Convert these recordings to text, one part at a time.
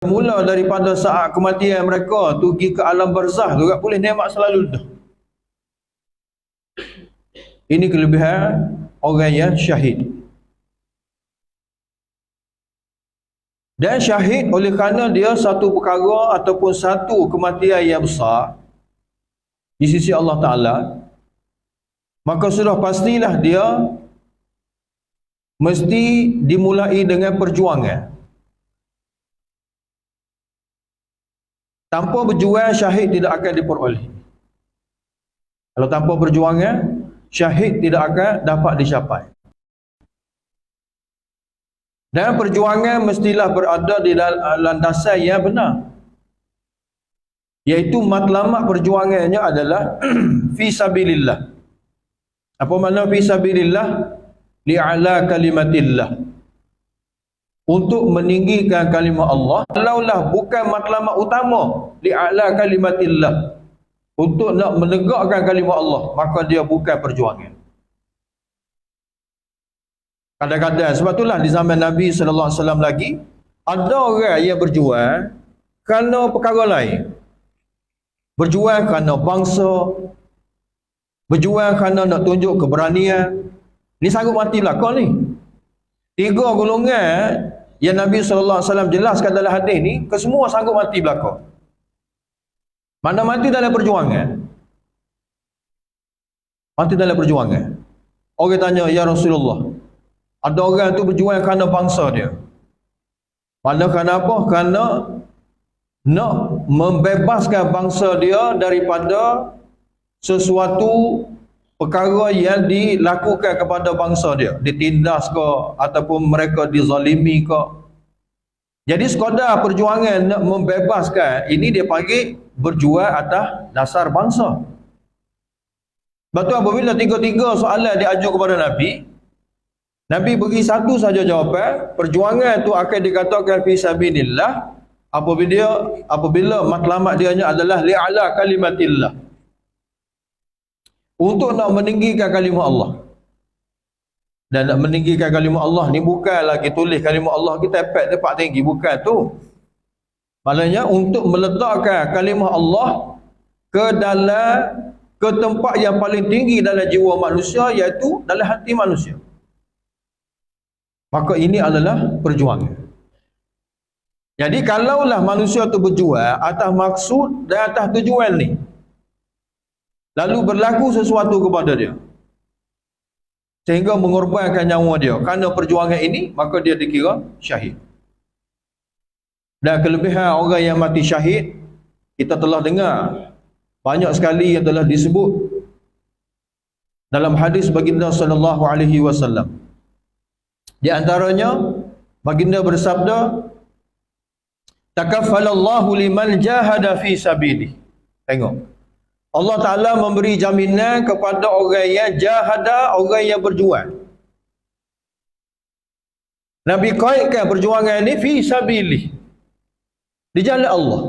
Mula daripada saat kematian mereka tu pergi ke alam barzah tu boleh nikmat selalu dah. Ini kelebihan orang yang syahid. Dan syahid oleh kerana dia satu perkara ataupun satu kematian yang besar di sisi Allah Ta'ala, maka sudah pastilah dia mesti dimulai dengan perjuangan. Tanpa berjuang, syahid tidak akan diperoleh. Kalau tanpa perjuangan, syahid tidak akan dapat dicapai. Dan perjuangan mestilah berada di dalam landasan yang benar. Iaitu matlamat perjuangannya adalah fi sabilillah. Apa makna fi sabilillah? Li'ala kalimatillah. Untuk meninggikan kalimah Allah. Kalaulah bukan matlamat utama, li'ala kalimatillah, untuk nak menegakkan kalimah Allah, maka dia bukan perjuangan. Kadang-kadang, sebab itulah di zaman Nabi SAW lagi, ada orang yang berjuang kerana perkara lain. Berjuang kerana bangsa, berjuang kerana nak tunjuk keberanian. Ni sanggup mati belakang ni. 3 golongan yang Nabi SAW jelaskan dalam hadis ni, kesemua sanggup mati belakang. Mana mati dalam perjuangan? Mati dalam perjuangan. Orang tanya, ya Rasulullah, ada orang tu berjuang kerana bangsa dia. Mana kerana apa? Kerana nak membebaskan bangsa dia daripada sesuatu perkara yang dilakukan kepada bangsa dia, ditindas ke ataupun mereka dizalimi ke. Jadi sekadar perjuangan nak membebaskan, ini dia panggil berjuang atas dasar bangsa. Sebab tu apabila 3 soalan diajuk kepada Nabi, Nabi beri satu saja jawapan. Perjuangan tu akan dikatakan fi sabilillah apabila matlamat dianya adalah li'ala kalimatillah, untuk nak meninggikan kalimah Allah. Dan nak meninggikan kalimah Allah ni bukan lagi tulis kalimah Allah kita tempat tinggi, bukan tu. Maknanya untuk meletakkan kalimah Allah ke tempat yang paling tinggi dalam jiwa manusia, iaitu dalam hati manusia. Maka ini adalah perjuangan. Jadi kalaulah manusia tu berjuang atas maksud dan atas tujuan ni, lalu berlaku sesuatu kepada dia sehingga mengorbankan nyawa dia kerana perjuangan ini, maka dia dikira syahid. Dan kelebihan orang yang mati syahid, kita telah dengar banyak sekali yang telah disebut dalam hadis baginda sallallahu alaihi wasallam. Di antaranya baginda bersabda, takaffalallahu liman jahada fi sabilihi. Tengok, Allah Ta'ala memberi jaminan kepada orang yang jahada, orang yang berjuang. Nabi kaitkan perjuangan ini fi sabilihi, di jalan Allah.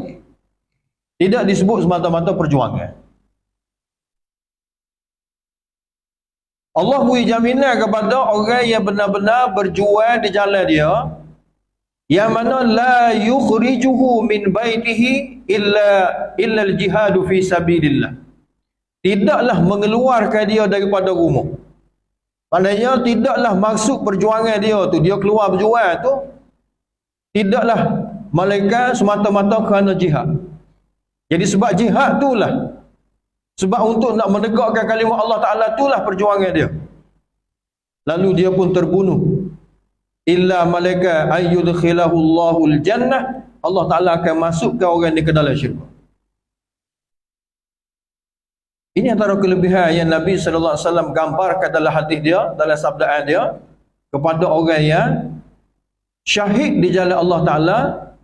Tidak disebut semata-mata perjuangan. Allah beri jaminan kepada orang yang benar-benar berjuang di jalan dia, yang mana la yukhrijuhu min baitihi illa al-jihadu fi sabilillah. Tidaklah mengeluarkan dia daripada rumah. Maknanya tidaklah maksud perjuangan dia tu, dia keluar berjuang tu, tidaklah melainkan semata-mata kerana jihad. Jadi sebab jihad itulah, sebab untuk nak menegakkan kalimah Allah Ta'ala itulah perjuangan dia. Lalu dia pun terbunuh. Illa malaika ayyudkhilahu Allahul jannah, Allah Ta'ala akan masukkan orang ni ke dalam syurga. Ini antara kelebihan yang Nabi SAW gambarkan dalam hadis dia, dalam sabdaan dia, kepada orang yang syahid di jalan Allah Ta'ala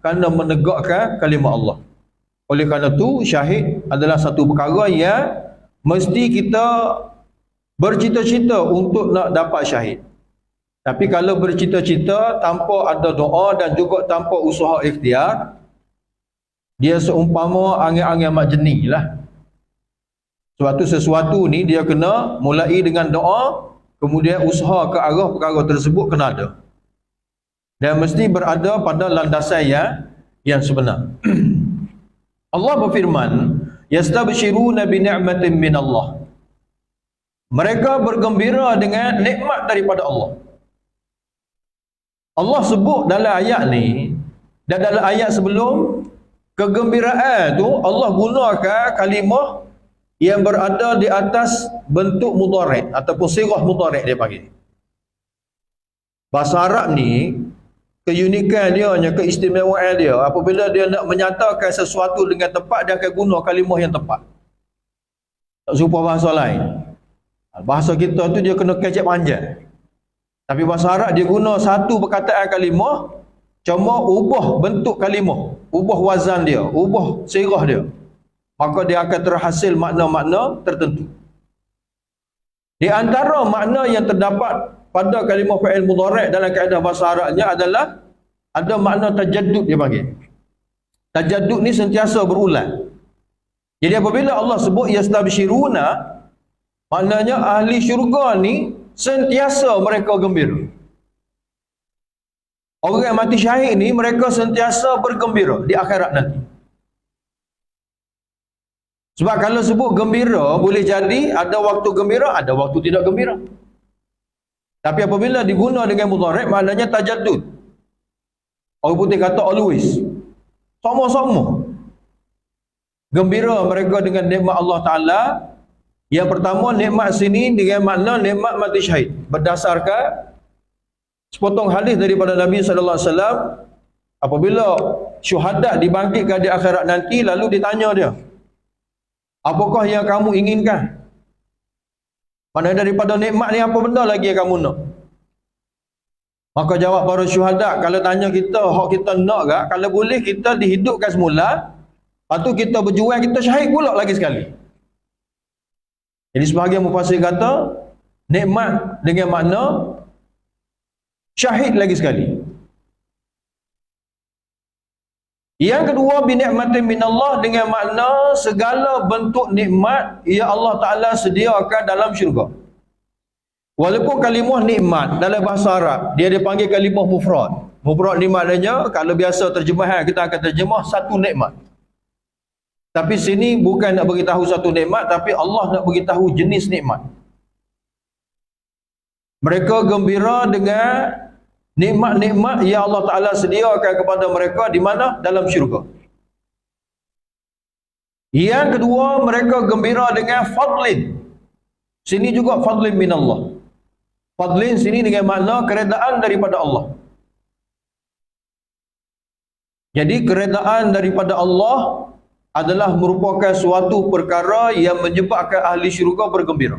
kerana menegakkan kalimah Allah. Oleh kerana itu, syahid adalah satu perkara yang mesti kita bercita-cita untuk nak dapat syahid. Tapi kalau bercita-cita tanpa ada doa dan juga tanpa usaha ikhtiar, dia seumpama angin-angin mak jenih lah. Sesuatu ni dia kena mulai dengan doa, kemudian usaha ke arah perkara tersebut kena ada. Dan mesti berada pada landasan yang sebenar. Allah berfirman, yastabshiruna bi ni'matin min Allah. Mereka bergembira dengan nikmat daripada Allah. Allah sebut dalam ayat ni dan dalam ayat sebelum, kegembiraan tu Allah gunakan kalimah yang berada di atas bentuk mudhari' ataupun sirah mudhari' dia panggil. Bahasa Arab ni, keunikan dia, keistimewaan dia, apabila dia nak menyatakan sesuatu dengan tepat, dia akan guna kalimah yang tepat. Tak serupa bahasa lain. Bahasa kita tu dia kena kecek panjang. Tapi bahasa Arab dia guna satu perkataan kalimah, cuma ubah bentuk kalimah, ubah wazan dia, ubah sirah dia. Maka dia akan terhasil makna-makna tertentu. Di antara makna yang terdapat pada kalimah fa'il mudhari' dalam kaedah bahasa Arabnya adalah ada makna tajaddud dia panggil. Tajaddud ni sentiasa berulang. Jadi apabila Allah sebut yastabshiruna, maknanya ahli syurga ni sentiasa mereka gembira. Orang yang mati syahid ni mereka sentiasa bergembira di akhirat nanti. Sebab kalau sebut gembira, boleh jadi ada waktu gembira, ada waktu tidak gembira. Tapi apabila diguna dengan mudhari', maknanya tajaddud. Orang putih kata always. Sama-sama gembira mereka dengan nikmat Allah Ta'ala. Yang pertama, nikmat sini dengan makna nikmat mati syahid, berdasarkan sepotong hadis daripada Nabi SAW. Apabila syuhada dibangkitkan di akhirat nanti, lalu ditanya dia, apakah yang kamu inginkan? Mana daripada nikmat ni, apa benda lagi yang kamu nak? Maka jawab para syuhada, kalau tanya kita, hak kita nak ke? Kalau boleh kita dihidupkan semula, lepas tu kita berjuang, kita syahid pula lagi sekali. Jadi sebahagian mufassir kata, nikmat dengan makna syahid lagi sekali. Yang kedua, binikmatin minallah, dengan makna segala bentuk nikmat yang Allah Ta'ala sediakan dalam syurga. Walaupun kalimah nikmat dalam bahasa Arab, dia dipanggil kalimah mufrad. Mufrad ni maknanya, kalau biasa terjemahan kita akan terjemah satu nikmat. Tapi sini bukan nak beritahu satu nikmat, tapi Allah nak beritahu jenis nikmat. Mereka gembira dengan nikmat-nikmat yang Allah Ta'ala sediakan kepada mereka di mana? Dalam syurga. Yang kedua, mereka gembira dengan fadlin. Sini juga fadlin minallah. Fadlin sini dengan makna keredaan daripada Allah. Jadi keredaan daripada Allah adalah merupakan suatu perkara yang menyebabkan ahli syurga bergembira.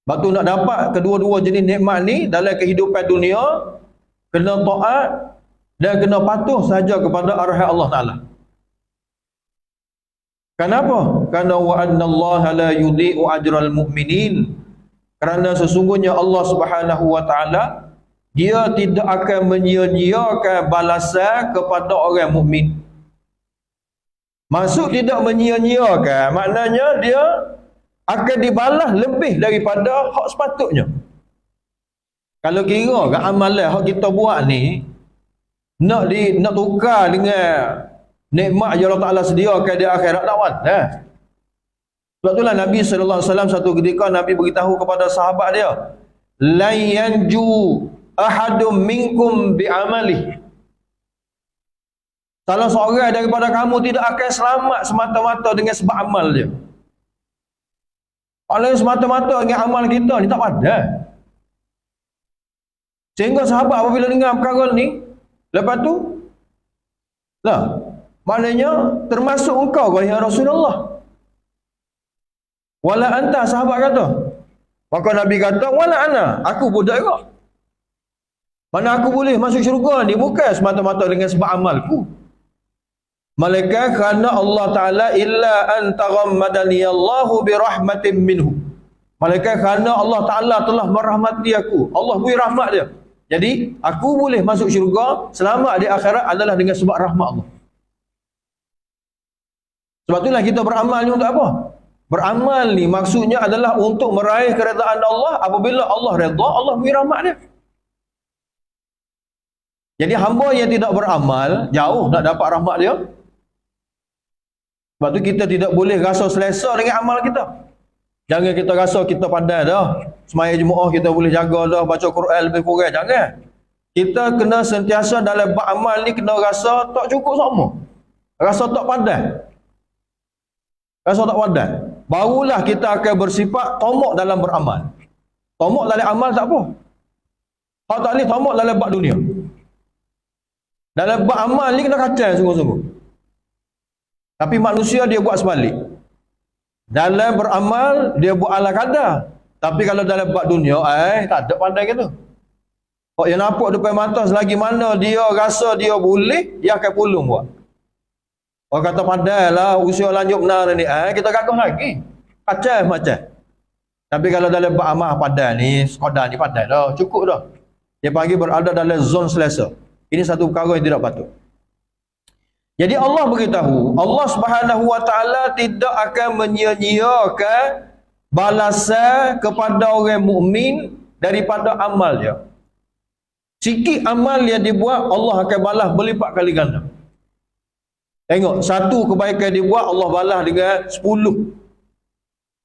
Sebab tu nak dapat kedua-dua jenis nikmat ni dalam kehidupan dunia, kena taat dan kena patuh sahaja kepada arahan Allah Ta'ala. Kenapa? Kerana wa annallaha la yudhi'u ajral mu'minin. Kerana sesungguhnya Allah Subhanahu wa Ta'ala, dia tidak akan menyia-nyiakan balasan kepada orang mukmin. Maksud tidak menyia-nyiakan, maknanya dia akan dibalas lebih daripada hak sepatutnya. Kalau kira kat amalan hak kita buat ni nak tukar dengan nikmat yang Allah Ta'ala sediakan di akhirat, lawan. Sebab itulah Nabi SAW satu ketika Nabi beritahu kepada sahabat dia, la yanju ahadum minkum bi'amalihi. Salah seorang daripada kamu tidak akan selamat semata-mata dengan sebab amal dia. Kalau semata-mata dengan amal kita ni tak ada. Sehingga sahabat apabila dengar perkara ni, lepas tu lah, maknanya termasuk engkau wahai Rasulullah. Wala anta, sahabat kata. Maka Nabi kata, wala ana, aku pun tak juga. Mana aku boleh masuk syurga ni bukan semata-mata dengan sebab amalku. Malaikat kerana Allah Ta'ala illa an taghammadani Allahu birahmatin minhu. Malaikat kerana Allah Ta'ala telah merahmati aku. Allah beri rahmat dia. Jadi aku boleh masuk syurga selamat di akhirat adalah dengan sebab rahmat Allah. Sebab itulah kita beramal ni untuk apa? Beramal ni maksudnya adalah untuk meraih keredaan Allah. Apabila Allah redha, Allah beri rahmat dia. Jadi hamba yang tidak beramal, jauh nak dapat rahmat dia. Sebab tu kita tidak boleh rasa selesa dengan amal kita. Jangan kita rasa kita pandai dah. Semaya Jumaat kita boleh jaga dah, baca Quran lebih kurang. Jangan. Kita kena sentiasa dalam beramal ni kena rasa tak cukup sama. Rasa tak pandai. Rasa tak pandai. Barulah kita akan bersifat tomok dalam beramal. Tomok dalam amal tak apa. Kalau tak boleh tomok dalam bab dunia. Dalam bab amal ni kena kacau sungguh-sungguh. Tapi manusia dia buat sebalik. Dalam beramal dia buat ala kadar. Tapi kalau dalam bab dunia tak ada pandai gitu. Kok yang nampak depan mata selagi mana dia rasa dia boleh, dia akan pulung buat. Orang kata pandai lah, usia lanjut benar ni, kita gagah lagi. Kacau macam. Tapi kalau dalam bab amal pandai ni, sekadar ni pandai dah, cukup dah. Dia panggil berada dalam zon selesa. Ini satu perkara yang tidak patut. Jadi Allah beritahu, Allah Subhanahu Wa Taala tidak akan menyia-nyiakan balasan kepada orang mukmin daripada amal dia. Sikit amal yang dibuat, Allah akan balas berlipat kali ganda. Tengok, satu kebaikan dibuat, Allah balas dengan 10.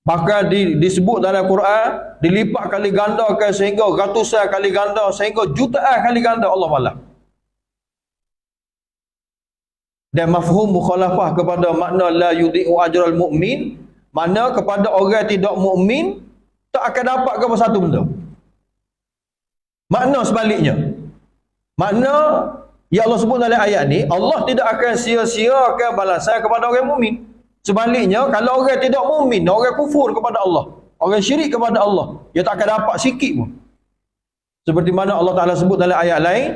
Bahkan disebut dalam Quran, dilipat kali ganda sehingga ratusan kali ganda, sehingga jutaan kali ganda Allah balas. Dan mafhum mukhalafah kepada makna la yudhi'u ajral mu'min, makna kepada orang tidak mukmin tak akan dapat ke satu benda. Makna sebaliknya. Makna yang Allah sebut dalam ayat ni, Allah tidak akan sia-siakan balasan kepada orang mukmin. Sebaliknya, kalau orang tidak mukmin, orang kufur kepada Allah, orang syirik kepada Allah, dia tak akan dapat sikit pun. Seperti mana Allah Ta'ala sebut dalam ayat lain,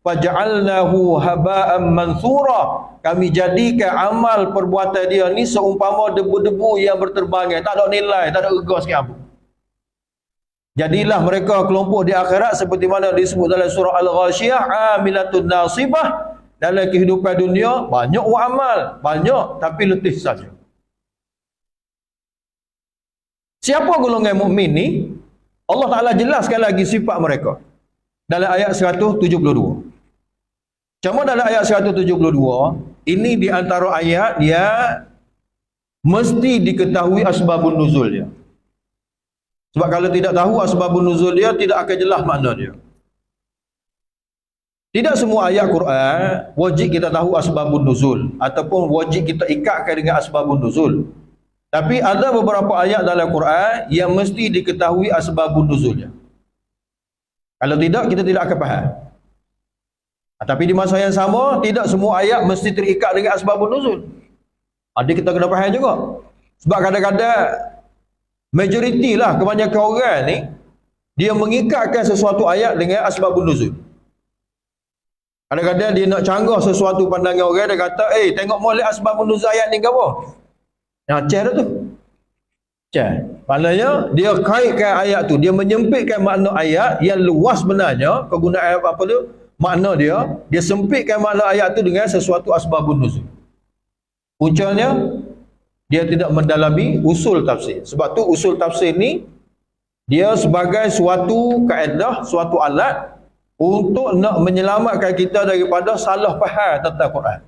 faja'alnahu haba'an mansura, kami jadikan amal perbuatan dia ni seumpama debu-debu yang berterbangan, tak ada nilai, tak ada rega sikit apa. Jadilah mereka kelompok di akhirat seperti mana disebut dalam surah Al-Ghashiyah, amilatun nasibah. Dalam kehidupan dunia banyak buat amal, banyak tapi letih saja. Siapa golongan mukmin ni? Allah Ta'ala jelaskan lagi sifat mereka dalam ayat 172. Cuma dalam ayat 172, ini di antara ayat yang mesti diketahui asbabun nuzul dia. Sebab kalau tidak tahu asbabun nuzul dia, tidak akan jelas makna dia. Tidak semua ayat Quran wajib kita tahu asbabun nuzul ataupun wajib kita ikatkan dengan asbabun nuzul. Tapi ada beberapa ayat dalam Quran yang mesti diketahui asbabun nuzulnya. Kalau tidak, kita tidak akan faham. Tapi di masa yang sama, tidak semua ayat mesti terikat dengan asbabun nuzul. Ada kita kena faham juga. Sebab kadang-kadang majoriti lah, kebanyakan orang ni dia mengikatkan sesuatu ayat dengan asbabun nuzul. Kadang-kadang dia nak canggah sesuatu pandangan orang, dia kata, tengok molek asbabun nuzul ayat ni ke apa? Dah tu. Maknanya dia kaitkan ayat tu, dia menyempitkan makna ayat yang luas sebenarnya, kegunaan apa tu? Makna dia sempitkan makna ayat tu dengan sesuatu asbabun nuzul. Puncanya dia tidak mendalami usul tafsir. Sebab tu usul tafsir ni dia sebagai suatu kaedah, suatu alat untuk nak menyelamatkan kita daripada salah faham tentang Quran.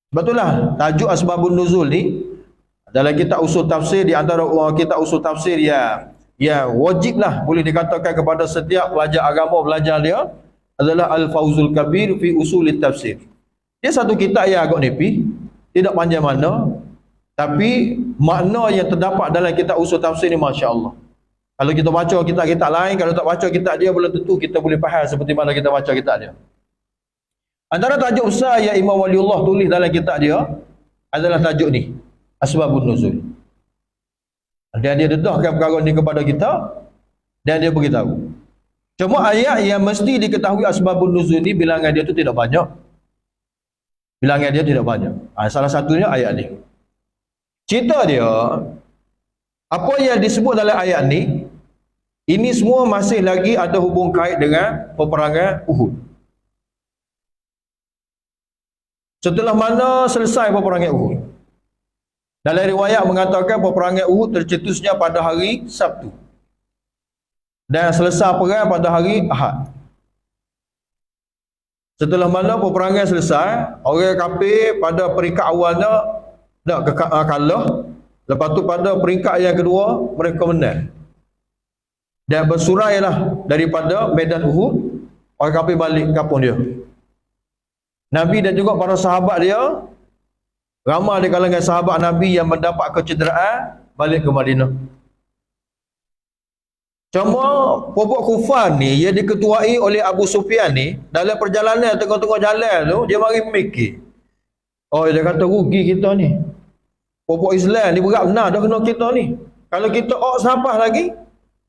Sebab itulah tajuk asbabun nuzul ni dalam kitab usul tafsir, di antara kitab usul tafsir yang wajiblah boleh dikatakan kepada setiap pelajar agama belajar dia adalah Al-Fawzul Kabir fi Usulit Tafsir. Dia satu kitab yang agak nipis, tidak panjang mana, tapi makna yang terdapat dalam kitab usul tafsir ni masya-Allah. Kalau kita baca kitab-kitab lain, kalau tak baca kitab dia, belum tentu kita boleh faham seperti mana kita baca kitab dia. Antara tajuk besar yang Imam Waliullah tulis dalam kitab dia adalah tajuk ni, Asbabun Nuzul. Dan dia dedahkan perkara ni kepada kita dan dia beritahu. Cuma ayat yang mesti diketahui asbabun nuzul ni bilangan dia tu tidak banyak. Bilangan dia tidak banyak. Salah satunya ayat ni. Cerita dia, apa yang disebut dalam ayat ni, ini semua masih lagi ada hubung kait dengan peperangan Uhud. Setelah mana selesai peperangan Uhud, dalam riwayat mengatakan peperangan Uhud tercetusnya pada hari Sabtu dan selesai perang pada hari Ahad. Setelah mana peperangan selesai, orang kafir pada peringkat awalnya kalah. Lepas tu pada peringkat yang kedua mereka menang. Dan bersurailah daripada medan Uhud, orang kafir balik kampung dia. Nabi dan juga para sahabat dia, ramai di kalangan sahabat Nabi yang mendapat kecederaan balik ke Madinah. Cuma pokok kufar ni, dia diketuai oleh Abu Sufyan ni, dalam perjalanan tengah-tengah jalan tu, dia mari memikir. Oh, dia kata rugi kita ni. Pokok Islam ni berat benar dah kena kita ni. Kalau kita sampah lagi,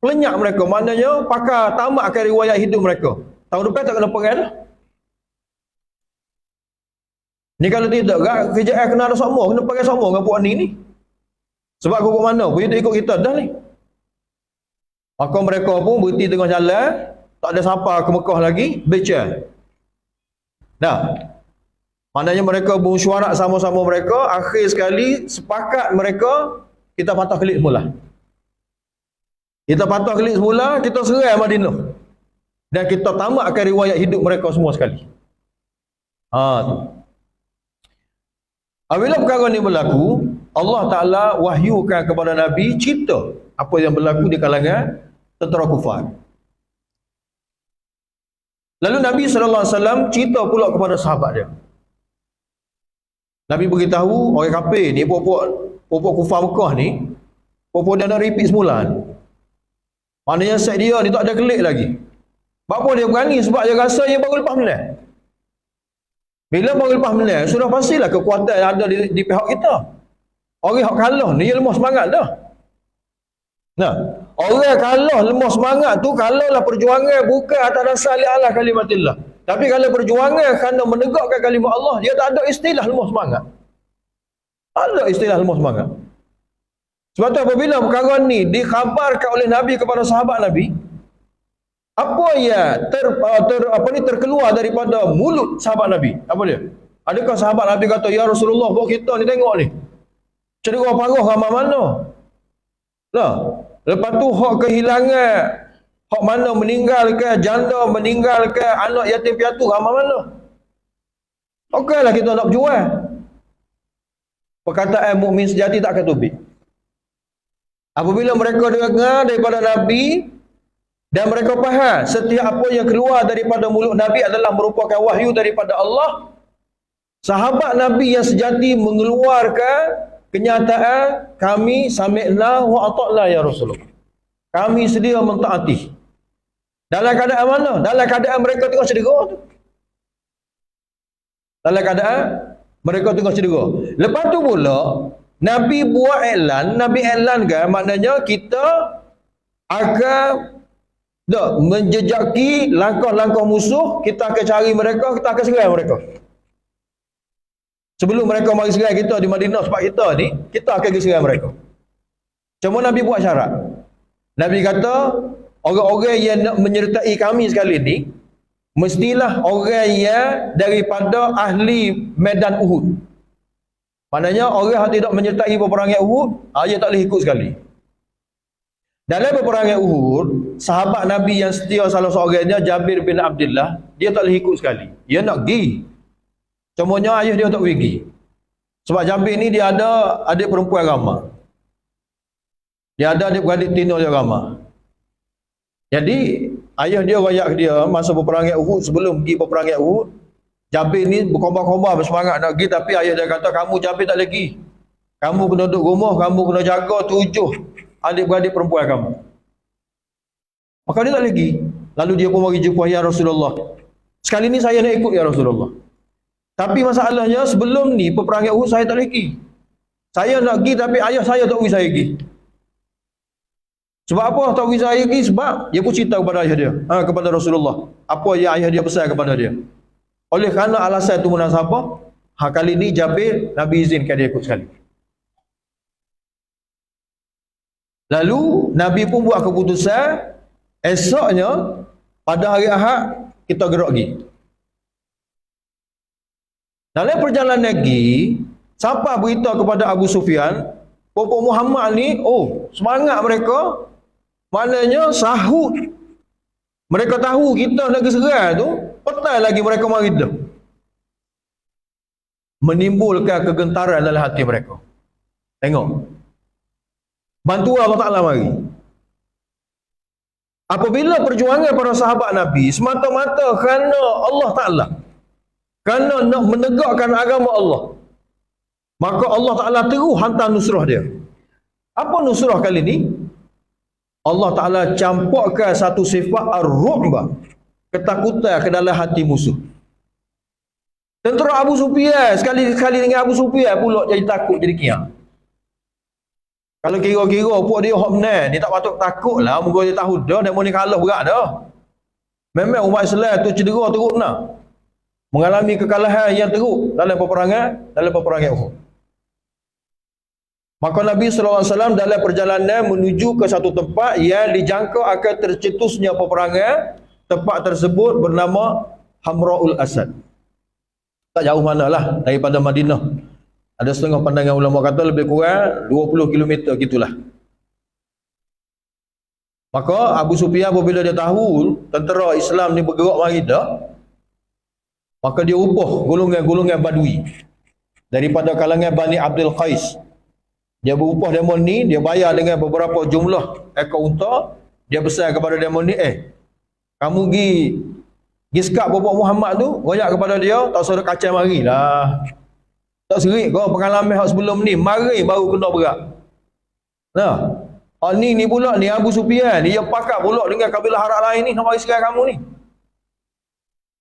lenyap mereka. Maknanya pakar tamatkan riwayat hidup mereka. Tahun depan tak kena perang dah. Ni kalau tidak, kerjaan kena ada sama, kena perang sama dengan puak ni. Sebab kau mana pun dia ikut kita dah ni. Maka mereka pun berhenti tengah jalan, tak ada siapa ke Mekah lagi, becah. Dah. Maknanya mereka bersyuarat sama-sama mereka, akhir sekali sepakat mereka, kita patah kelik semula. Kita patah kelik semula, kita serai Madinah. Dan kita tamatkan riwayat hidup mereka semua sekali. Tu. Apabila perkara ni berlaku, Allah Ta'ala wahyukan kepada Nabi cerita apa yang berlaku di kalangan tentera kufar. Lalu Nabi SAW cerita pula kepada sahabat dia. Nabi beritahu orang kafir ni, pokok kufar Mekah ni, pokok dia nak repeat semula ni. Maknanya set dia ni tak ada kelik lagi. Apa dia berani? Sebab dia rasa dia baru lepas menang. Bila baru lepas menang, sudah pastilah kekuatan yang ada di pihak kita. Orang yang kalah ni, dia lemah semangat dah. Nah, orang kalah lemah semangat tu, kalaulah perjuangan bukan atas dasar Allah kalimatillah. Tapi kalau perjuangan kerana menegakkan kalimat Allah, dia tak ada istilah lemah semangat. Tak ada istilah lemah semangat. Sebab tu apabila perkara ni dikhabarkan oleh Nabi kepada sahabat Nabi, apa yang terkeluar daripada mulut sahabat Nabi? Apa dia? Adakah sahabat Nabi kata, ya Rasulullah, buat kita ni tengok ni, cedera parah ramai mana? Lah, lepas tu hak kehilangan, hak mana meninggalkan, janda meninggalkan, anak yatim piatu ramai mana? Okeylah kita nak berjuang. Perkataan mukmin sejati tak akan tubik. Apabila mereka dengar daripada Nabi dan mereka faham setiap apa yang keluar daripada mulut Nabi adalah merupakan wahyu daripada Allah, sahabat Nabi yang sejati mengeluarkan kenyataan, kami sami'na wa ata'na ya Rasulullah. Kami sedia mentaati. Dalam keadaan mana? Dalam keadaan mereka tengah cedera tu. Dalam keadaan mereka tengah cedera. Lepas tu pula Nabi buat iklan, Nabi iklankan maknanya kita akan menjejaki langkah-langkah musuh, kita akan cari mereka, kita akan serang mereka. Sebelum mereka mari serang kita di Madinah sebab kita ni, kita akan pergi serang mereka. Cuma Nabi buat syarat. Nabi kata, orang-orang yang nak menyertai kami sekali ni, mestilah orang yang daripada ahli medan Uhud. Maknanya orang yang tidak menyertai peperangan Uhud, dia tak boleh ikut sekali. Dalam peperangan Uhud, sahabat Nabi yang setia salah seorangnya, Jabir bin Abdullah, dia tak boleh ikut sekali. Dia nak pergi. Cumanya ayah dia tak pergi. Sebab Jabir ni dia ada adik perempuan ramai. Dia ada adik-beradik tino dia ramai. Jadi, ayah dia rayak dia masa peperangan Uhud, sebelum pergi peperangan Uhud, Jabir ni berkobar-kobar bersemangat nak pergi, tapi ayah dia kata, kamu Jabir tak boleh pergi. Kamu kena duduk rumah, kamu kena jaga 7 adik-beradik perempuan kamu. Maka dia tak boleh pergi. Lalu dia pun mari jumpa, ya Rasulullah, sekali ni saya nak ikut ya Rasulullah. Tapi masalahnya sebelum ni peperangan Uhud saya tak boleh pergi. Saya nak pergi tapi ayah saya tak bagi saya pergi. Sebab apa tak bagi saya pergi? Sebab dia pun cerita kepada ayah dia, kepada Rasulullah, apa yang ayah dia pesan kepada dia. Oleh kerana alasan itu munasabah, kali ni Jabir Nabi izinkan dia ikut sekali. Lalu Nabi pun buat keputusan, esoknya pada hari Ahad kita gerak pergi. Dalam perjalanan lagi, siapa berita kepada Abu Sufyan, Pokok Muhammad ni, semangat mereka, maknanya sahut Mereka tahu kita nak serang tu, petai lagi mereka mari dah. Menimbulkan kegentaran dalam hati mereka. Tengok. Bantuan Allah Ta'ala mari. Apabila perjuangan para sahabat Nabi semata-mata kerana Allah Ta'ala, kerana nak menegakkan agama Allah, maka Allah Ta'ala terus hantar nusrah dia. Apa nusrah kali ni? Allah Ta'ala campurkan satu sifat ar-ru'ba, ketakutan ke dalam hati musuh. Tentera Abu Sufyan, sekali-sekali dengan Abu Sufyan pula jadi takut, jadi kiam. Kalau kira-kira puak dia hok benar, dia tak patut takut lah, moga dia tahu dah, demo ni kalah berat dah. Memang umat Islam tu cedera teruk nak. Mengalami kekalahan yang teruk dalam peperangan Uhud. Maka Nabi SAW dalam perjalanan menuju ke satu tempat yang dijangka akan tercetusnya peperangan. Tempat tersebut bernama Hamra'ul Asad. Tak jauh mana lah daripada Madinah. Ada setengah pandangan ulama kata lebih kurang 20 km gitulah. Maka Abu Sufyan apabila dia tahu tentera Islam ni bergerak mari dah, maka dia upah golongan-golongan Badui daripada kalangan Bani Abdul Qais. Dia berupah demo ni, dia bayar dengan beberapa jumlah ekor unta. Dia pesan kepada demo ni, kamu pergi sekat bapak Muhammad tu, royak kepada dia, tak suruh kacang marilah. Tak serik kau pengalaman hak sebelum ni, mari baru kena berat. Nah, ni pula ni Abu Sufyan, dia pakat pula dengan kabilah Arab lain ni nak mari serang kamu ni.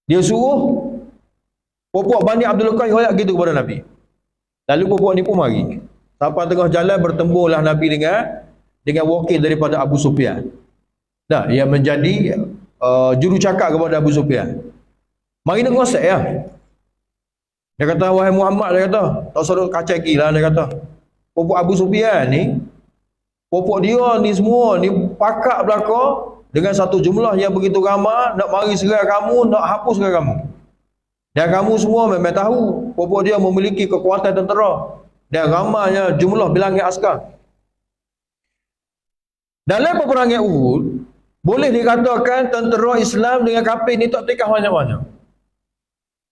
Dia suruh popok Bani Abdul Qais royak gitu kepada Nabi. Lalu popok ni pun mari. Sampai tengah jalan bertemburlah Nabi dengan wakil daripada Abu Sufyan. Nah, yang menjadi juru cakap kepada Abu Sufyan. Mari nak ngosek ya. Dia kata, wahai Muhammad, dia kata, tak suruh kacau lagi lah, dia kata. Popok Abu Sufyan ni, popok dia ni semua, ni pakak belaka dengan satu jumlah yang begitu ramai, nak mari serang kamu, nak hapuskan kamu. Dan kamu semua memang tahu, popok dia memiliki kekuatan tentera. Dan ramainya jumlah bilangan askar. Dalam peperangan Uhud, boleh dikatakan tentera Islam dengan kafir ni tak tikah banyak-banyak.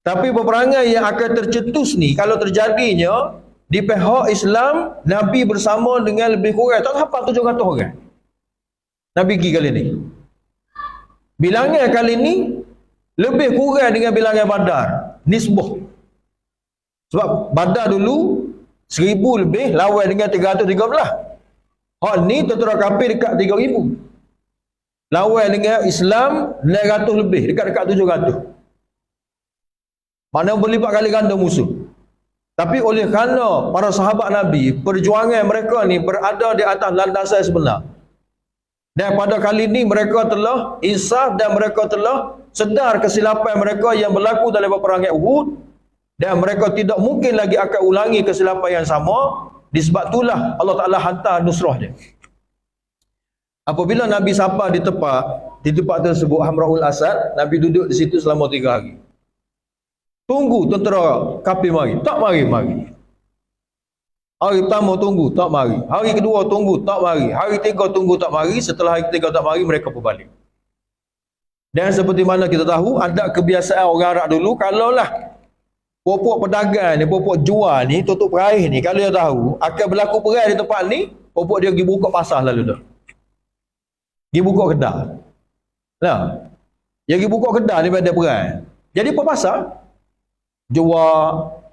Tapi peperangan yang akan tercetus ni, kalau terjadinya di pihak Islam, Nabi bersama dengan lebih kurang, tak sampai 700 orang. Nabi pergi kali ni. Bilangan kali ni lebih kurang dengan bilangan Badar. Nisbah. Sebab Badar dulu 1000 lebih lawan dengan 313. Hak ni tentera kafir dekat 3000. Lawan dengan Islam 900 lebih, dekat-dekat 700. Mana berlipat kali ganda musuh. Tapi oleh kerana para sahabat Nabi, perjuangan mereka ni berada di atas landasan sebenar. Dan pada kali ini mereka telah insaf dan mereka telah sedar kesilapan mereka yang berlaku dalam peperangan Uhud. Dan mereka tidak mungkin lagi akan ulangi kesilapan yang sama. Disebab itulah Allah Ta'ala hantar nusrah dia. Apabila Nabi sampai di tempat tersebut, Hamra'ul Asad, Nabi duduk di situ selama 3 hari. Tunggu tentera kafir mari. Tak mari. Hari pertama tunggu, tak mari. Hari kedua tunggu, tak mari. Hari ketiga tunggu, tak mari. Setelah hari ketiga tak mari, mereka berbalik. Dan seperti mana kita tahu, ada kebiasaan orang Arab dulu, kalaulah popok pedagang ni, popok jual ni, tutup peraih ni, kalau dia tahu akan berlaku perang di tempat ni, popok dia pergi buka pasar lalu dah. Pergi buka kedai. Nah, dia pergi buka kedai ni pada perang. Jadi apa pasar? Jual.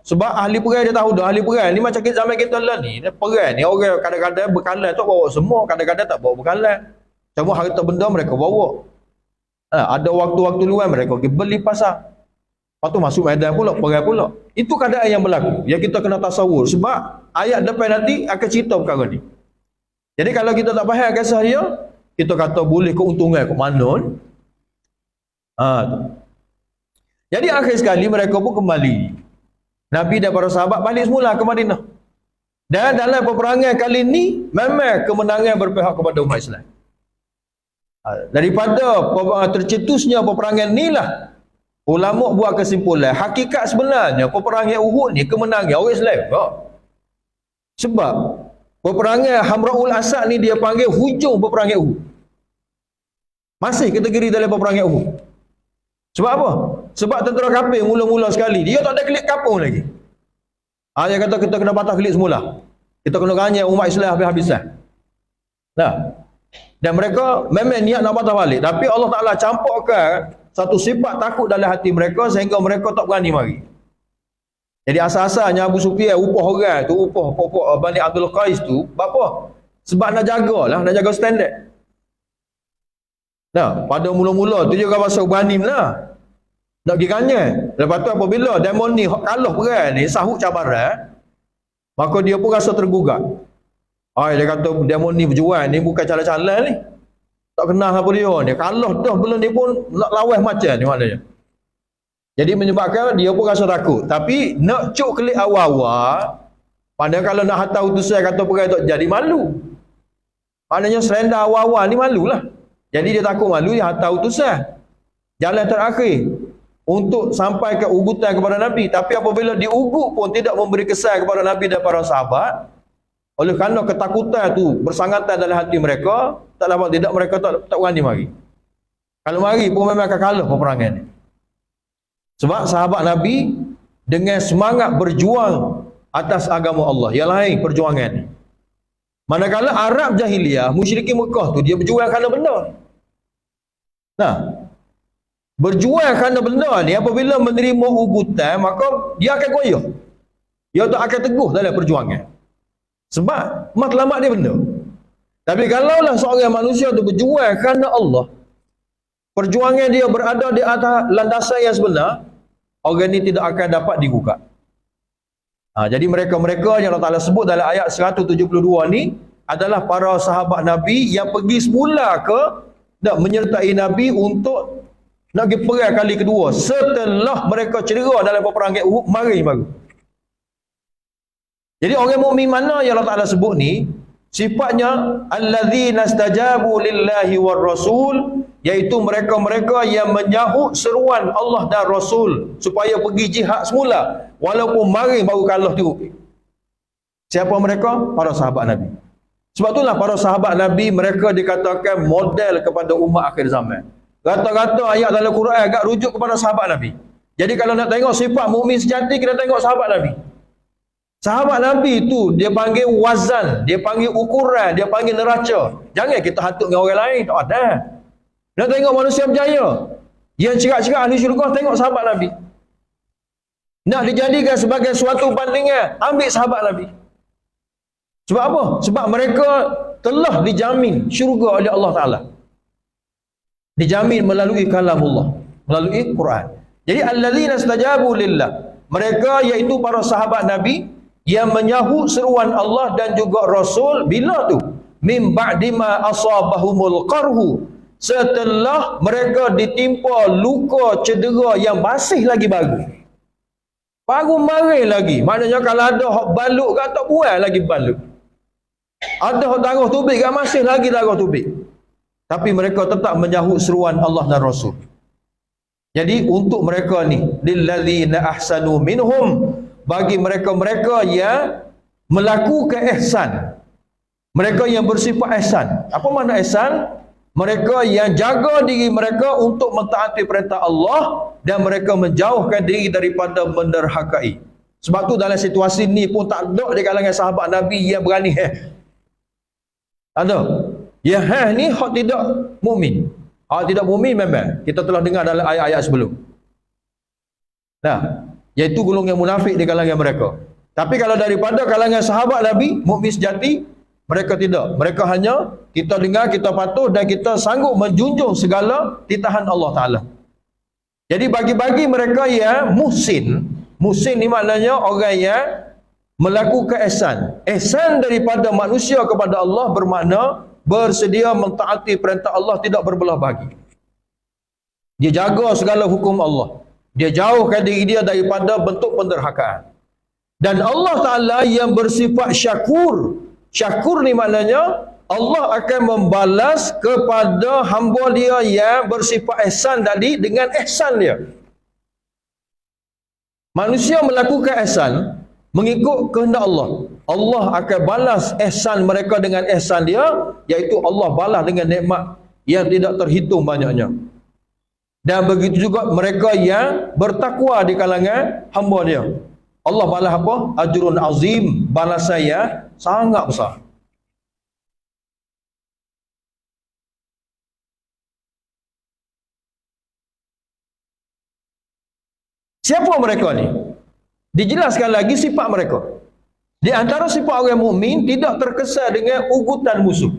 Sebab ahli perang dia tahu dah, ahli perang ni macam zaman kita lah ni, perang ni orang kadang-kadang bekalan tak bawa semua, kadang-kadang tak bawa bekalan. Cuma harta benda mereka bawa. Ada waktu-waktu luar mereka pergi beli pasar. Lepas tu masuk medan pula, perang pula. Itu keadaan yang berlaku, yang kita kena tasawur. Sebab ayat depan nanti akan cerita perkara ni. Jadi kalau kita tak faham kisah dia, kita kata boleh keuntungan ke mana ni. Jadi akhir sekali mereka pun kembali. Nabi dan para sahabat balik semula ke Madinah. Dan dalam peperangan kali ini, memang kemenangan berpihak kepada umat Islam. Daripada tercetusnya peperangan inilah, ulama buat kesimpulan, hakikat sebenarnya peperangan Uhud ni kemenangan orang Islam. Sebab peperangan Hamra'ul Asad ni dia panggil hujung peperangan Uhud. Masih kategori dalam peperangan Uhud. Sebab apa? Sebab tentera kafir mula-mula sekali, dia tak ada kelik kapung lagi. Dia kata kita kena patah kelik semula. Kita kena ganyang umat Islam habis-habisan. Nah. Dan mereka memang niat nak patah balik, tapi Allah Ta'ala campurkan satu sifat takut dalam hati mereka sehingga mereka tak berani mari. Jadi asal-asalnya Abu Sufyan upah orang tu, upah Bani Abdul Qais tu, apa? Sebab nak jagalah, nak jaga standard. Nah, pada mula-mula tu juga pasal Ghanim lah. Nak pergi ganyang. Lepas tu apabila demon ni kalah perang ni, sahut cabaran, maka dia pun rasa tergugat. Dia kata demon ni berjuang ni bukan calon-calon ni. Tak kenal apa dia. Dia kalah dah belum dia pun nak lawan macam ni maknanya. Jadi menyebabkan dia pun rasa takut. Tapi nak cuk kelik awal-awal, padahal kalau nak hantar utusan kata perang tak jadi malu. Maknanya serenda awal-awal ni malulah. Jadi dia takut malu, dia hantar utusan. Jalan terakhir untuk sampai ke ugutan kepada Nabi. Tapi apabila diugut pun tidak memberi kesan kepada Nabi dan para sahabat. Oleh kerana ketakutan tu bersangatan dalam hati mereka, tak dapat tidak mereka tak berani mari. Kalau mari pun memang akan kalah peperangan ni. Sebab sahabat Nabi dengan semangat berjuang atas agama Allah. Yang lain perjuangan ni. Manakala Arab jahiliyah, musyrikin Mekah tu dia berjuang kerana benda. Nah, berjuang kerana benda ni apabila menerima ugutan maka dia akan goyah. Dia tak akan teguh dalam perjuangan. Sebab matlamat dia benda. Tapi kalaulah seorang manusia tu berjuang kerana Allah, perjuangan dia berada di atas landasan yang sebenar, orang ni tidak akan dapat digugat. Jadi mereka-mereka yang Allah Ta'ala sebut dalam ayat 172 ni adalah para sahabat Nabi yang pergi semula ke nak menyertai Nabi untuk nak pergi perang kali kedua setelah mereka cedera dalam peperangan Uhud mari baru. Jadi orang mukmin mana yang Allah Ta'ala sebut ni sifatnya alladzina istajabu lillahi war rasul, iaitu mereka-mereka yang menyahut seruan Allah dan Rasul supaya pergi jihad semula walaupun mari baru kalah tu. Siapa mereka? Para sahabat Nabi. Sebab itulah para sahabat Nabi mereka dikatakan model kepada umat akhir zaman. Rata-rata ayat dalam Quran agak rujuk kepada sahabat Nabi. Jadi kalau nak tengok sifat mukmin sejati, kita tengok sahabat Nabi. Sahabat Nabi tu dia panggil wazan, dia panggil ukuran, dia panggil neraca. Jangan kita hatut dengan orang lain, tak ada. Nak tengok manusia berjaya yang cerak-cerak ahli syurga, tengok sahabat Nabi. Nak dijadikan sebagai suatu bandingan, ambil sahabat Nabi. Sebab apa? Sebab mereka telah dijamin syurga oleh Allah Ta'ala. Dijamin melalui kalamullah, melalui Quran. Jadi alladzina istajabu lillah, mereka iaitu para sahabat Nabi yang menyahut seruan Allah dan juga Rasul bila tu? Min ba'di ma asabahumul qarhu, setelah mereka ditimpa luka cedera yang masih lagi baru. Baru mari lagi. Maknanya kalau ada hak balut ke tak buat lagi balut. Ada hak darah tubik ke masih lagi darah tubik. Tapi mereka tetap menyahut seruan Allah dan Rasul. Jadi untuk mereka ni lilladzina ahsanu minhum, bagi mereka-mereka yang melakukan ihsan, mereka yang bersifat ihsan. Apa makna ihsan? Mereka yang jaga diri mereka untuk mentaati perintah Allah dan mereka menjauhkan diri daripada menderhakai. Sebab tu dalam situasi ni pun tak ada di kalangan sahabat Nabi yang berani ada. Yang ni hak tidak mukmin. Hak tidak mukmin memang kita telah dengar dalam ayat-ayat sebelum. Nah, iaitu golongan munafik di kalangan mereka. Tapi kalau daripada kalangan sahabat Nabi, mukmin sejati, mereka tidak. Mereka hanya kita dengar, kita patuh dan kita sanggup menjunjung segala titahan Allah Ta'ala. Jadi bagi-bagi mereka yang muhsin. Muhsin ni maknanya orang yang melakukan ihsan. Ihsan daripada manusia kepada Allah bermakna bersedia mentaati perintah Allah, tidak berbelah bagi. Dia jaga segala hukum Allah. Dia jauhkan diri dia daripada bentuk penderhakaan. Dan Allah Ta'ala yang bersifat syakur. Syakur ni maknanya Allah akan membalas kepada hamba dia yang bersifat ihsan tadi dengan ihsan dia. Manusia melakukan ihsan mengikut kehendak Allah. Allah akan balas ihsan mereka dengan ihsan dia, iaitu Allah balas dengan nikmat yang tidak terhitung banyaknya. Dan begitu juga mereka yang bertakwa di kalangan hamba dia. Allah balas apa? Ajrun azim, balasan yang sangat besar. Siapa mereka ni? Dijelaskan lagi sifat mereka. Di antara sifat orang mukmin tidak terkesan dengan ugutan musuh.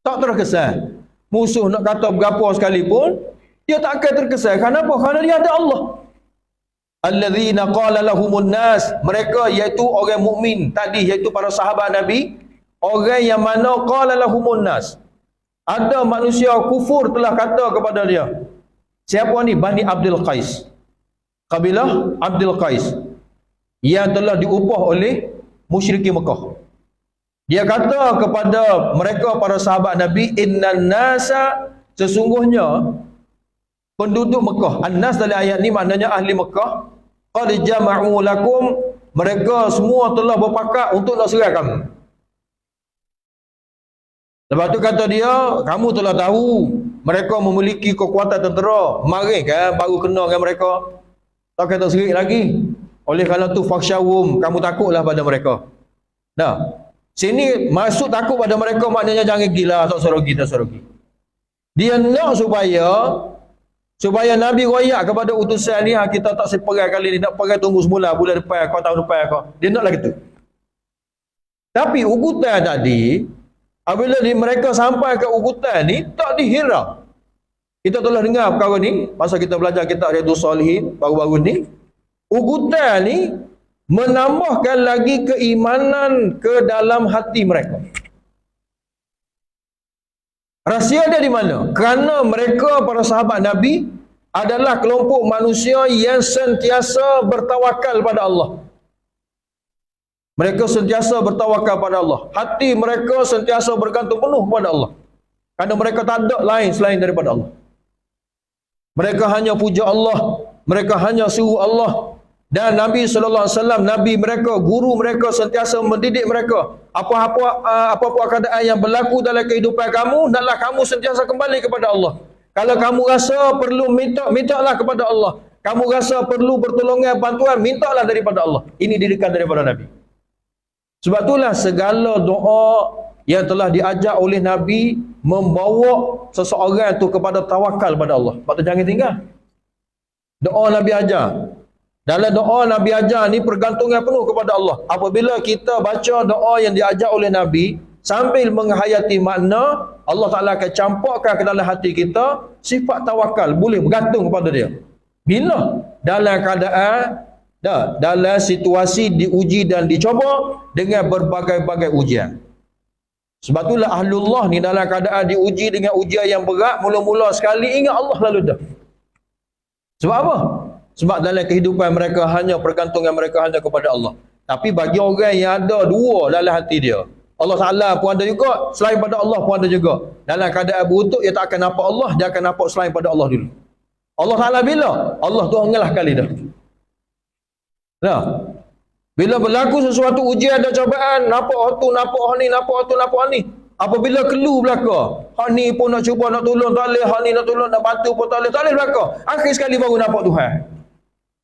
Tak terkesan. Musuh nak kata berapa sekalipun, dia tak akan terkesan. Kenapa? Kerana dia ada Allah. Alladzina qala lahumun nas, mereka iaitu orang mukmin tadi, iaitu para sahabat Nabi, orang yang mana qala lahumun nas. Ada manusia kufur telah kata kepada dia. Siapa ni? Bani Abdul Qais. Kabilah Abdul Qais yang telah diupah oleh musyrikin Mekah. Dia kata kepada mereka para sahabat Nabi, innan nasa, sesungguhnya penduduk Mekah. An-nas dalam ayat ni maknanya ahli Mekah. Qad jama'u lakum, mereka semua telah berpakat untuk nak serang kamu. Lepas tu kata dia, kamu telah tahu mereka memiliki kekuatan tentera. Kemarin kan baru kena dengan mereka. Tak kata serik lagi. Oleh kerana tu fakhsyawum, kamu takutlah pada mereka. Nah, sini masuk takut pada mereka maknanya jangan gila, tak sorogi. Dia nak supaya Nabi royak kepada utusan ni, kita tak seperai kali ni, nak perai tunggu semula bulan depan kau, tahun depan kau. Dia naklah gitu. Tapi ugutan tadi, apabila mereka sampai ke ugutan ni, tak dihirau. Kita telah dengar perkara ni masa kita belajar kitab Riyadhus Shalihin baru-baru ni. Ugutan ni menambahkan lagi keimanan ke dalam hati mereka. Rahsia dia di mana? Kerana mereka para sahabat Nabi adalah kelompok manusia yang sentiasa bertawakal pada Allah. Mereka sentiasa bertawakal pada Allah. Hati mereka sentiasa bergantung penuh kepada Allah. Kerana mereka tak ada lain selain daripada Allah. Mereka hanya puja Allah, mereka hanya suruh Allah. Dan Nabi SAW, Nabi mereka, guru mereka sentiasa mendidik mereka. Apa-apa keadaan yang berlaku dalam kehidupan kamu, hendaklah kamu sentiasa kembali kepada Allah. Kalau kamu rasa perlu mintalah kepada Allah. Kamu rasa perlu pertolongan, bantuan, mintalah daripada Allah. Ini didikan daripada Nabi. Sebab itulah segala doa yang telah diajar oleh Nabi membawa seseorang itu kepada tawakal pada Allah. Sebab tu jangan tinggal. Doa Nabi ajar. Dalam doa Nabi ajar ni pergantungan penuh kepada Allah. Apabila kita baca doa yang diajar oleh Nabi sambil menghayati makna, Allah Ta'ala akan campurkan ke dalam hati kita sifat tawakal, boleh bergantung kepada dia. Bila? Dalam keadaan, dalam situasi diuji dan dicoba dengan berbagai-bagai ujian. Sebab itulah ahlullah ni dalam keadaan diuji dengan ujian yang berat, mula-mula sekali ingat Allah lalu dah. Sebab apa? Sebab dalam kehidupan mereka hanya pergantungan mereka hanya kepada Allah. Tapi bagi orang yang ada dua dalam hati dia, Allah Ta'ala pun ada juga, selain pada Allah pun ada juga. Dalam keadaan beruntuk, dia tak akan nampak Allah, dia akan nampak selain pada Allah dulu. Allah Ta'ala bila? Allah tu ngalah kali dah. Nah, bila berlaku sesuatu ujian dan cobaan, nampak tu, nampak ni, nampak tu, nampak ni. Apabila kelu belaka, hak ni pun nak cuba nak tolong tak boleh, hak ni nak tolong nak bantu pun tak boleh belaka. Akhir sekali baru nampak Tuhan.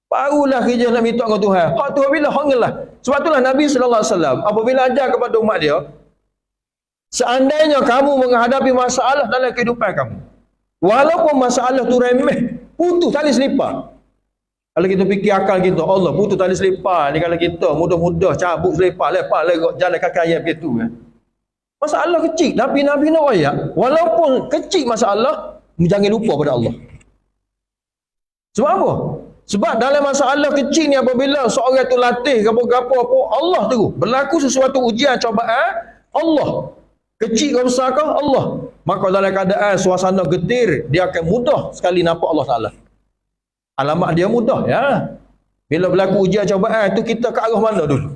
Barulah kerja nak minta dengan Tuhan. Hak tu bila hak ngelah. Sebab itulah Nabi SAW apabila ajar kepada umat dia, seandainya kamu menghadapi masalah dalam kehidupan kamu, walaupun masalah tu remeh, putus tali selipar. Kalau kita fikir akal kita, Allah putus tali selipar ni, kalau kita mudah-mudah cabut selipar, lepas jalan kaki ayam begitu kan. Masalah kecil, Nabi nak royak. Walaupun kecil masalah, jangan lupa pada Allah. Sebab apa? Sebab dalam masalah kecil ni apabila seorang tu latih gapo-gapo apa, Allah tu berlaku sesuatu ujian cobaan, Allah. Kecil ke besar ke? Allah. Maka dalam keadaan suasana getir, dia akan mudah sekali nampak Allah Ta'ala. Alamat dia mudah ya. Bila berlaku ujian cobaan tu, kita ke arah mana dulu?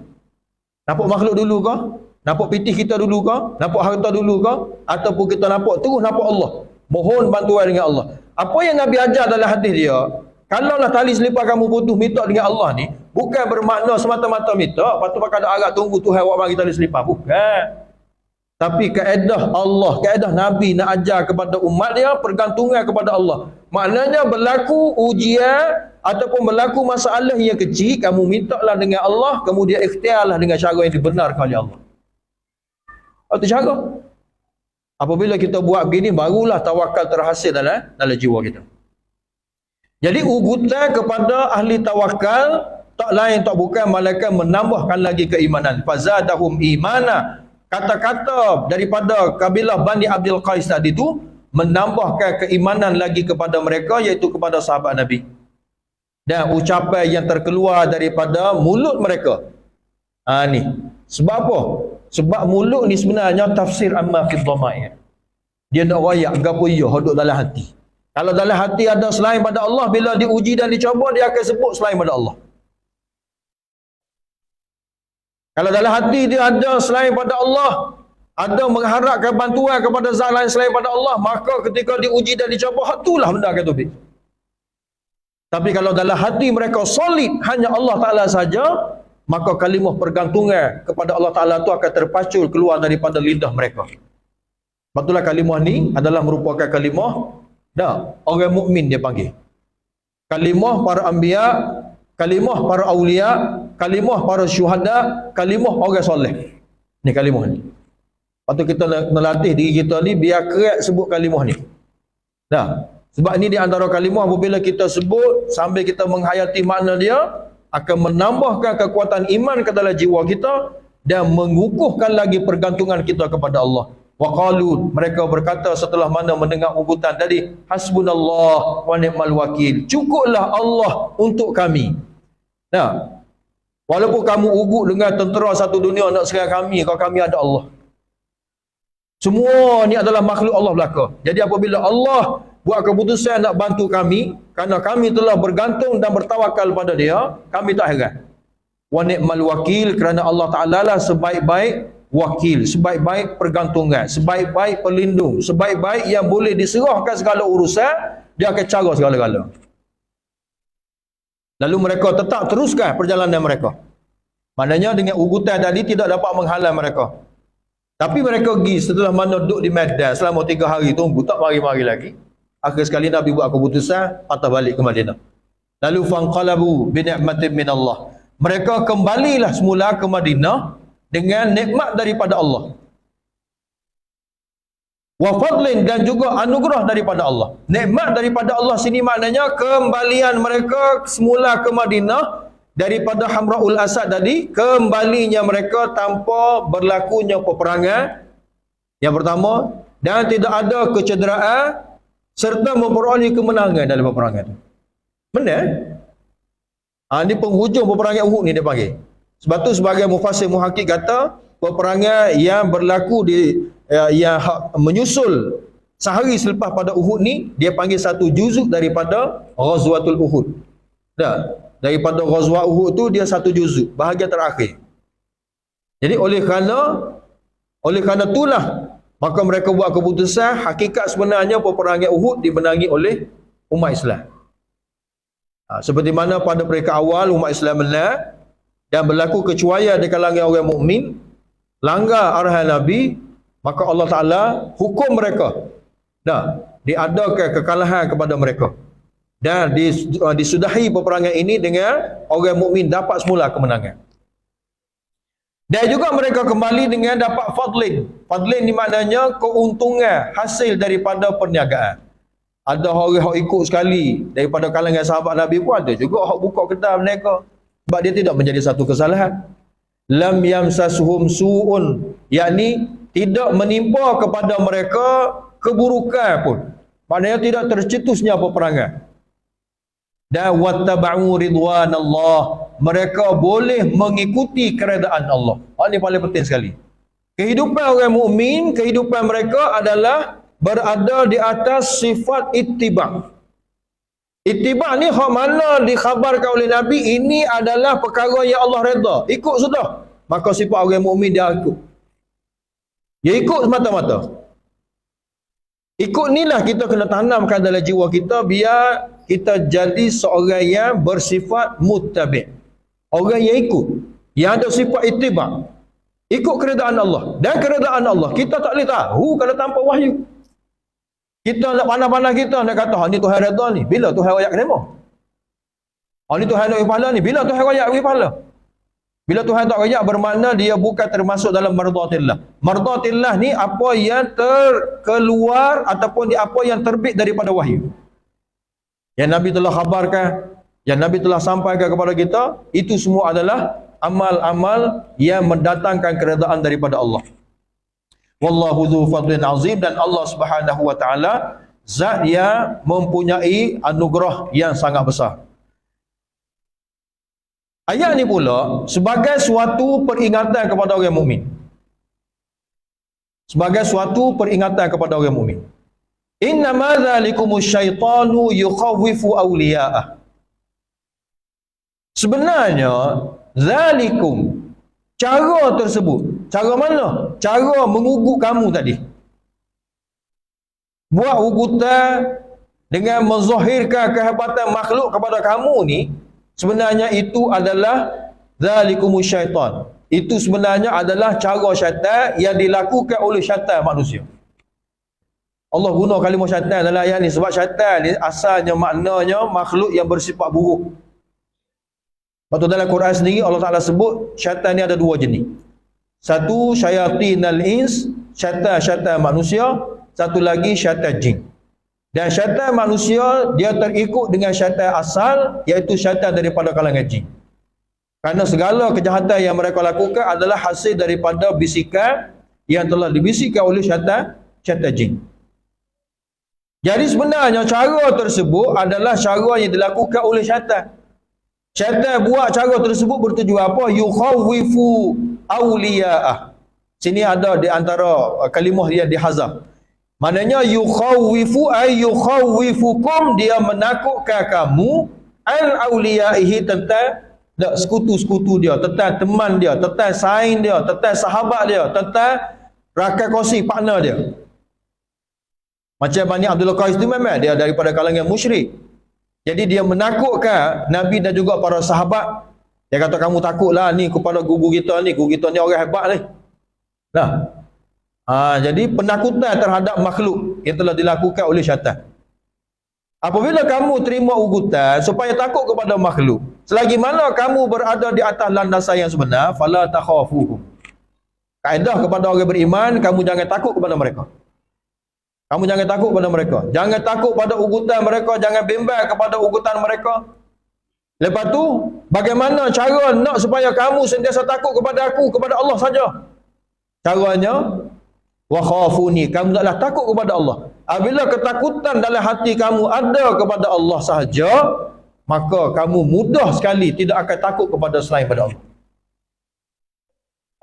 Nampak makhluk dulu ke? Nampak pitih kita dulu ke? Nampak harta dulu ke? Ataupun kita nampak terus nampak Allah. Mohon bantuan dengan Allah. Apa yang Nabi ajar dalam hadis dia, kalaulah tali selipar kamu putus, minta dengan Allah ni, bukan bermakna semata-mata minta, lepas tu pakai ada agak tunggu Tuhan awak bagi tali selipar. Bukan. Tapi kaedah Allah, kaedah Nabi nak ajar kepada umat dia pergantungan kepada Allah. Maknanya berlaku ujian ataupun berlaku masalah yang kecil, kamu mintalah dengan Allah, kemudian ikhtiarlah dengan cara yang dibenarkan oleh Allah. Itu cara. Apabila kita buat begini, barulah tawakal terhasil dalam jiwa kita. Jadi ugutan kepada ahli tawakal tak lain tak bukan malaikat menambahkan lagi keimanan. Fazadahum imana. Kata-kata daripada kabilah Bani Abdul Qais tadi itu menambahkan keimanan lagi kepada mereka, iaitu kepada sahabat Nabi. Dan ucapan yang terkeluar daripada mulut mereka. Ni. Sebab apa? Sebab mulut ni sebenarnya tafsir amma fi dhamair. Dia nak wayak gapo ya hodok dalam hati. Kalau dalam hati ada selain pada Allah, bila diuji dan dicoba, dia akan sebut selain pada Allah. Kalau dalam hati dia ada selain pada Allah, ada mengharapkan bantuan kepada zat lain selain pada Allah, maka ketika diuji dan dicoba, itulah benda akan tauhid. Tapi kalau dalam hati mereka solid hanya Allah Ta'ala saja, maka kalimah pergantungan kepada Allah Ta'ala itu akan terpacul keluar daripada lidah mereka. Betullah kalimah ni adalah merupakan kalimah orang mukmin dia panggil. Kalimah para anbiya, kalimah para awliya, kalimah para syuhada, kalimah orang soleh. Ni kalimah ni. Patut kita nak melatih diri kita ni biar kerap sebut kalimah ni. Sebab ni di antara kalimah apabila kita sebut sambil kita menghayati makna dia, akan menambahkan kekuatan iman ke dalam jiwa kita dan mengukuhkan lagi pergantungan kita kepada Allah. Wa qalu, mereka berkata setelah mana mendengar ugutan tadi, hasbunallah wa ni'mal wakil. Cukuplah Allah untuk kami. Walaupun kamu ugut dengan tentera satu dunia nak serang kami, kalau kami ada Allah. Semua ni adalah makhluk Allah belaka. Jadi apabila Allah buat keputusan nak bantu kami, kerana kami telah bergantung dan bertawakal pada dia, kami tak heran. Wa ni'mal wakil, kerana Allah Ta'ala lah sebaik-baik wakil, sebaik-baik pergantungan, sebaik-baik pelindung, sebaik-baik yang boleh diserahkan segala urusan, dia akan cara segala-gala. Lalu mereka tetap teruskan perjalanan mereka. Maknanya dengan ugutan tadi tidak dapat menghalang mereka. Tapi mereka pergi setelah mana duduk di Medan selama 3 hari tunggu, tak mari-mari lagi. Akhir sekali Nabi buat keputusan patah balik ke Madinah. Lalu fanqalabu bi ni'matin min Allah. Mereka kembalilah semula ke Madinah dengan nikmat daripada Allah. Wa fadlin, dan juga anugerah daripada Allah. Nikmat daripada Allah sini maknanya kembalian mereka semula ke Madinah daripada Hamraul Asad tadi, kembalinya mereka tanpa berlakunya peperangan. Yang pertama, dan tidak ada kecederaan serta memperoleh kemenangan dalam peperangan itu. Menang. Ini penghujung peperangan Uhud ni dia panggil. Sebab tu sebagai mufassir muhakkik kata, peperangan yang berlaku yang menyusul sehari selepas pada Uhud ni, dia panggil satu juzuk daripada Ghazwatul Uhud. Daripada Ghazwah Uhud tu dia satu juzuk, bahagian terakhir. Jadi oleh kerana itulah maka mereka buat keputusan, hakikat sebenarnya peperangan Uhud dimenangi oleh umat Islam. Seperti mana pada peringkat awal umat Islam menang dan berlaku kecuaian di kalangan orang mukmin, langgar arahan Nabi, maka Allah Ta'ala hukum mereka. Diadakan kekalahan kepada mereka. Dan disudahi peperangan ini dengan orang mukmin dapat semula kemenangan. Dan juga mereka kembali dengan dapat fadlin. Fadlin ni maknanya keuntungan hasil daripada perniagaan. Ada orang yang ikut sekali daripada kalangan sahabat Nabi pun ada juga yang buka kedai mereka. Sebab dia tidak menjadi satu kesalahan. Lam yamsasuhum su'un, yakni tidak menimpa kepada mereka keburukan pun. Maknanya tidak tercetusnya peperangan. Dan wattaba'u ridwanallah, mereka boleh mengikuti keredaan Allah. Ini paling penting sekali. Kehidupan orang mukmin, kehidupan mereka adalah berada di atas sifat ittiba'. Ittiba' ni hak mana dikhabarkan oleh Nabi, ini adalah perkara yang Allah redha. Ikut sudah. Maka sifat orang mukmin dia ikut. Dia ikut semata-mata. Ikut inilah kita kena tanamkan dalam jiwa kita biar kita jadi seorang yang bersifat muttabi'. Orang yang ikut. Yang ada sifat ittiba'. Ikut keredaan Allah. Dan keredaan Allah kita tak boleh tahu kalau tanpa wahyu. Kita nak pandang-pandang kita nak kata ni Tuhan redha ni. Bila Tuhan royak kenapa? Ni Tuhan nak bagi pahala ni. Bila Tuhan royak bagi pahala? Bila Tuhan tak royak bermakna dia bukan termasuk dalam mardatillah. Mardatillah ni apa yang terkeluar ataupun apa yang terbit daripada wahyu. Yang Nabi telah khabarkan, yang Nabi telah sampaikan kepada kita, itu semua adalah amal-amal yang mendatangkan keredaan daripada Allah. Wallahu dzu fadlin azim, dan Allah Subhanahu wa taala zat yang mempunyai anugerah yang sangat besar. Ayat ni pula sebagai suatu peringatan kepada orang mukmin. Sebagai suatu peringatan kepada orang mukmin. Innama dzalikumus syaitanu yukhawwifu awliya'ah. Sebenarnya zalikum, cara tersebut, cara mana? Cara mengugut kamu tadi. Buat ugutan dengan menzahirkan kehebatan makhluk kepada kamu ni, sebenarnya itu adalah zalikumus syaitan. Itu sebenarnya adalah cara syaitan yang dilakukan oleh syaitan manusia. Allah guna kalimah syaitan dalam ayat ni sebab syaitan ni asalnya maknanya makhluk yang bersifat buruk. Waktu dalam Quran sendiri Allah Ta'ala sebut syaitan ni ada dua jenis. Satu syayatinal ins, syaitan manusia. Satu lagi syaitan jin. Dan syaitan manusia dia terikut dengan syaitan asal, iaitu syaitan daripada kalangan jin. Kerana segala kejahatan yang mereka lakukan adalah hasil daripada bisikan yang telah dibisikkan oleh syaitan jin. Jadi sebenarnya cara tersebut adalah cara yang dilakukan oleh syaitan. Syaitan buat cara tersebut bertujuan apa? Yukhawwifu awliya'ah. Sini ada di antara kalimah yang dihazaf. Maknanya yukhawwifu ay yukhawwifukum, dia menakutkan kamu an awliya'ihi, tentang sekutu-sekutu dia, tentang teman dia, tentang saing dia, tentang sahabat dia, tentang rakan kongsi partner dia. Macam Bani Abdul Qais tu memang dia daripada kalangan musyrik. Jadi dia menakutkan Nabi dan juga para sahabat. Dia kata kamu takutlah ni kepada guru kita ni orang hebat ni. Nah. Jadi penakutan terhadap makhluk yang telah dilakukan oleh syaitan. Apabila kamu terima ugutan supaya takut kepada makhluk, selagi mana kamu berada di atas landasan yang sebenar, fala takhafuhum. Kaedah kepada orang beriman, kamu jangan takut kepada mereka. Kamu jangan takut kepada mereka. Jangan takut pada ugutan mereka, jangan bimbang kepada ugutan mereka. Lepas tu, bagaimana cara nak supaya kamu sentiasa takut kepada aku, kepada Allah saja? Caranya, wa khafuni, kamu taklah takut kepada Allah. Apabila ketakutan dalam hati kamu ada kepada Allah sahaja, maka kamu mudah sekali tidak akan takut kepada selain pada Allah.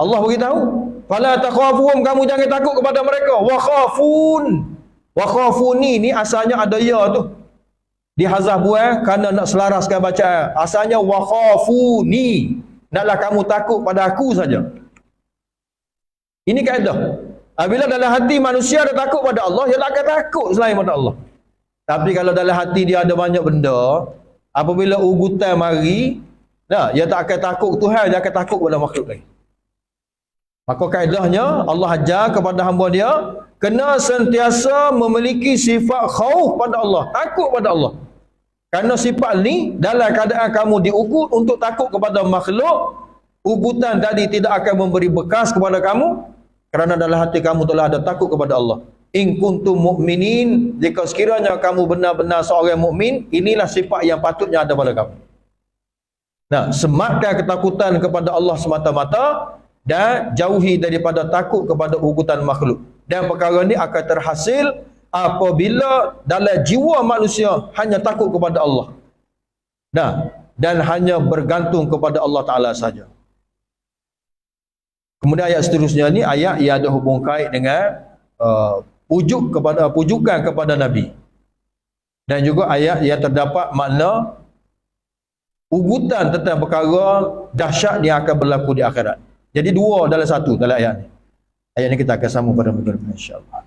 Allah beritahu, fala takhafuhum, kamu jangan takut kepada mereka. Wa khafun. Wa khafuni ni asalnya ada ya tu. Dihazaf buang kerana nak selaraskan bacaan. Asalnya wa khafuni. Naklah kamu takut pada aku saja. Ini kaedah. Apabila dalam hati manusia ada takut pada Allah, dia tak akan takut selain pada Allah. Tapi kalau dalam hati dia ada banyak benda, apabila ugutan mari, dia tak akan takut Tuhan, dia akan takut pada makhluk lain. Maka kaedahnya Allah ajar kepada hamba dia kena sentiasa memiliki sifat khauf pada Allah, takut pada Allah. Kerana sifat ni dalam keadaan kamu diugut untuk takut kepada makhluk, ugutan tadi tidak akan memberi bekas kepada kamu, kerana dalam hati kamu telah ada takut kepada Allah. In kuntum mu'minin, jika sekiranya kamu benar-benar seorang mukmin, inilah sifat yang patutnya ada pada kamu. Nah, sematkan ketakutan kepada Allah semata-mata dan jauhi daripada takut kepada ugutan makhluk. Dan perkara ini akan terhasil apabila dalam jiwa manusia hanya takut kepada Allah. Nah, dan hanya bergantung kepada Allah Ta'ala saja. Kemudian ayat seterusnya ni ayat yang ada hubung kait dengan pujukan kepada Nabi. Dan juga ayat yang terdapat makna ugutan tentang perkara dahsyat yang akan berlaku di akhirat. Jadi dua dalam satu dalam ayat ni. Ayat ni kita akan sambung pada minggu depan insya-Allah.